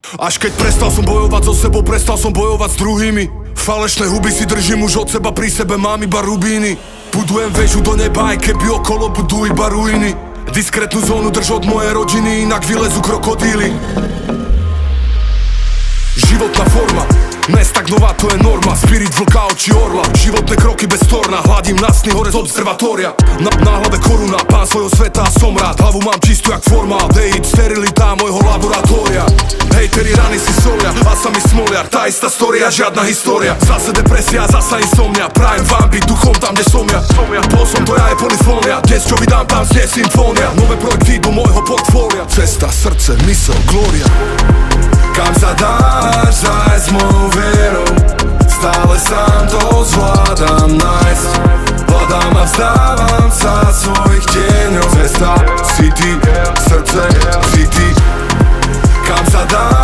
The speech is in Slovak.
Až keď prestal som bojovať so sebou, prestal som bojovať s druhými. Falešné huby si držím už od seba, pri sebe mám iba rubíny. Budujem väžu do neba, aj keby okolo budú iba ruiny. Diskrétnu zónu drž od mojej rodiny, inak vylezú krokodíly. Životná forma, nestagnová to je norma. Spirit vlka, oči orla, životné kroky bez torna. Hladím na sny hore z observatória. Na hlave koruna, pán svojho sveta a som rád. Hlavu mám čistú jak formál, dejit, sterilita môjho laboratória. Hejteri rany si solia, a sami smoliar. Tá istá storia, žiadna história. Zase depresia, zasa insomnia. Prajem vám byť duchom tam, kde som ja. Bol som to ja, je polifónia. Dnes čo vydám, tam znie symfónia. Nové projekty do môjho portfólia. Cesta, srdce, mysel, glória. Kam sa dáš zájsť mojou vierou? Stále sám to zvládam nájsť. Hľadám a vzdávam sa svojich tieňov. Cesta, si ty, srdce, si ty. Kam sa dáš